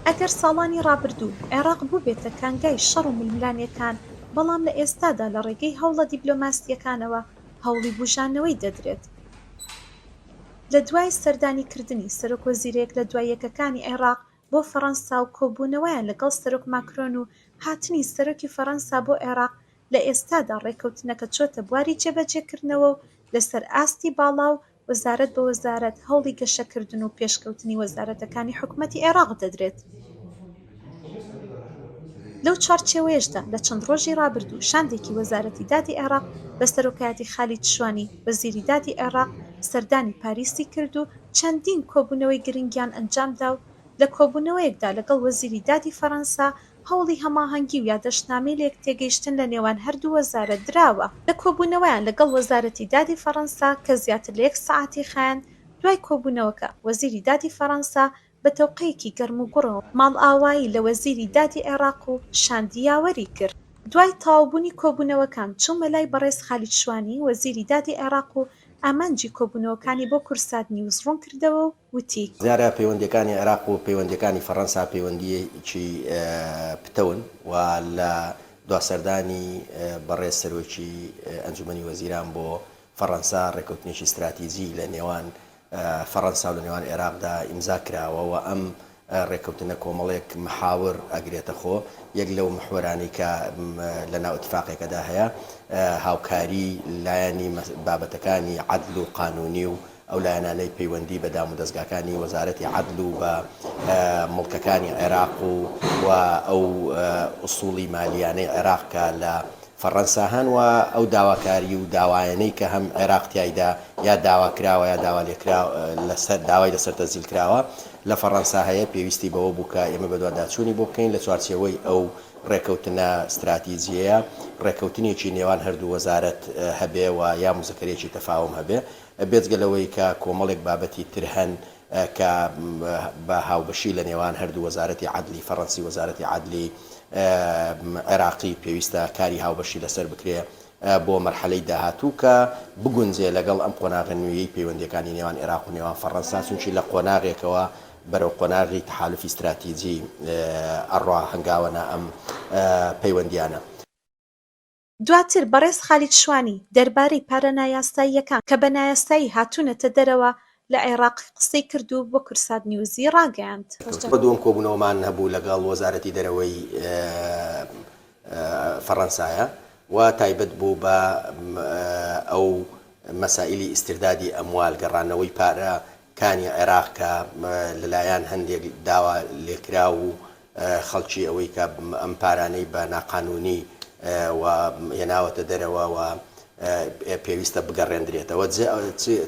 ئەگەر ساڵانی ڕابردوو عێراق بوو بێتە کانگای شەڕ و ململانیەکان، بەڵام لە ئێستادا لە ڕێگەی هەوڵە دیبلۆماسیەکانەوە هەوڵی بوژانەوەی دەدرێت. لە دوای سەردانیکردنی سەرۆکوەزیرێک لە دوای یەکەکانی عێراق بۆ فەڕەنسا و کۆبوونەوەیان لەگەڵ سەرۆک ماکرۆن و هاتنی سەرۆکی فەڕەنسا بۆ عێراق، لە ئێستادا ڕێکەوتنەکە چۆتە بواری جێبەجێکردنەوە و لەسەر ئاستی باڵا و وەزارەت بە وەزارەت هەوڵی گەشەکردن و پێشکەوتنی وەزارەتەکانی حکوومەتی عێراق دەدرێت. لەو چوارچێوەیەشدا لە چەند ڕۆژی ڕابردوو شاندێکی وەزارەتی دادی عێراق بە سەرۆکایەتی خالید شوانی وەزیری دادی عێراق سەردانی پاریسی کرد و چەندین کۆبوونەوەی گرنگیان ئەنجامدا و لە کۆبوونەوەیەکدا لەگەڵ وەزیری دادی فەڕەنسا هەوڵی هەماهەنگی و یادەشتنامەی لە یەکتێگەیشتن لە نێوان هەردوو وەزارەت دراوە. لە کۆبوونەوەیان لەگەڵ وەزارەتی دادی فەڕەنسا کە زیاتر لە 1 سەعاتی خایاند، دوای کۆبوونەوەکە وەزیری دادی فەڕەنسا بە تەوقەیەکی گەرم و گوڕەوە ماڵئاوایی لە وەزیری دادی عێراق و شاندی یاوەری کرد. دوای تەواوبوونی کۆبوونەوەکان چوومە لای بەڕێز خالید شوانی وەزیری دادی عێراق و ئامانجی کۆبوونەوەکانی بۆ کورسات نیوز ڕوون کردەوە و وتی زیارە پەیوەندیەکانی عێراق و پەیوەندیەکانی فەڕەنسا پەیوەندیەکی پتەون و لە دواسەردانی بەڕێز سەرۆکی ئەنجومەنی وەزیران بۆ فەڕەنسا ڕێکەوتنێکی استراتیژی لە نێوان فەڕەنسا و لە نێوان عێراقدا ئیمزا کراوە و ئەم ڕێکەوتنە کۆمەڵێک محاور ئەگرێتە خۆ. یەک لەو محوەرانی کە لە ناو ئیتفاقێکەدا هەیە هاوکاری لایەنی بابەتەکانی عەدل و قانونی و ئەو لایەنانەی پەیوەندی بە دام و دەستگاکانی وەزارەتی عەدل و بە مڵکەکانی عێراق و ئەو ئوسوڵی مالیانەی عێراق کە لە فەڕەنسا هەن و ئەو داواکاری و داوایانەی کە هەم عێراق تایدا یا داوا کراوە یا داوا لێکراوە لەسەر داوای لەسەر تەزیل کراوە لە فەڕەنسا هەیە پێویستی بەوە بوو کە ئێمە بە دوواداچوونی بۆ بکەین لە چوارچێوەی ئەو ڕێکەوتنە استراتیژیەیە ڕێکەوتنێکی نێوان هەردوو وەزارەت هەبێ و یا مزەکەرێکی تەفاوم هەبێ بێجگەلەوەی کە کۆمەڵێک بابەتی تر هەن کە بە هاوبەشی لە نێوان هەردوو وەزارەتی عەدلی فەڕەنسی وەزارەتی عەدلی عێراقی پێویستە کاری هاوبەشی لەسەر بکرێ بۆ مەرحەلەی داهاتوو کە بگونجێ لەگەڵ ئەم قۆناغە نوێیەی پەیوەندیەکانی نێوان عێراق و نێوان فەڕەنسا چونکی لە قۆناغێکەوە بەرەو قۆناغی تەحالوفی استراتیجی ئەڕوا هەنگاوەنە ئەم پەیوەندیانە. دواتر بەڕێز خالید شوانی دەربارەی پارە نایاساییەکان کە بە نایاسایی هاتوونەتە دەرەوە لە عێراق قسەی کرد و بۆ کورسات نیوزی ڕاگەیاند. بە دووەم کۆبوونەوەمان هەبوو لەگەڵ وەزارەتی دەرەوەی فەڕەنسایە و تایبەت بوو بە ئەو مەسائلی ئیستردادی ئەموال گەڕانەوەی پارەکانی عێراق کە لەلایەن هەندێک داوا لێکرا و خەڵکی ئەوەی کە ئەم پارانەی بە ناقانونی و هێناوەتە دەرەوە و پێویستە بگەڕێندرێتەوە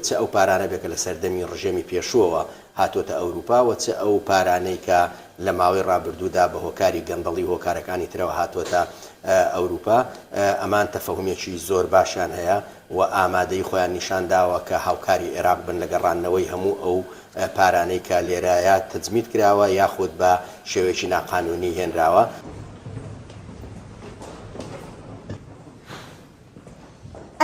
چ ئەو پارانە بێکە لە سەردەمی ڕژێمی پێشووەوە هاتوۆتە ئەوروپا و چ ئەو پارانەی کە لە ماوەی ڕابردوودا بە هۆکاری گەندەڵی هۆکارەکانی ترەوە هاتوۆتە ئەوروپا. ئەمان تەفەهومێکی زۆر باشیان هەیە و ئامادەی خۆیان نیشان داوە کە هاوکاری عێراق بن لە گەڕانەوەی هەموو ئەو پارانەی کە لێرایە تەجمیت کراوە یاخود بە شێوەیەکی ناقانونی هێنراوە.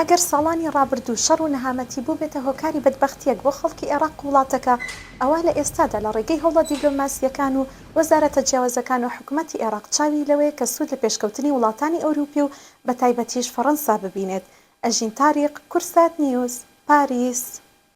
ئەگەر ساڵانی ڕابردوو شەڕ و نەهامەتی بوو بێتە هۆکاری بەدبەختیەک بۆ خەڵکی عێراق و وڵاتەکە، ئەوە لە ئێستادا لە ڕێگەی هەوڵە دیبلۆماسیەکان و وەزارەتە جیاوازەکان و حکوومەتی عێراق چاوی لەوەیە کە سوود لە پێشکەوتنی وڵاتانی ئەوروپی و بە تایبەتیش فەڕەنسا ببینێت. ئەژین تاریق، کورسات نیوز، پاریس.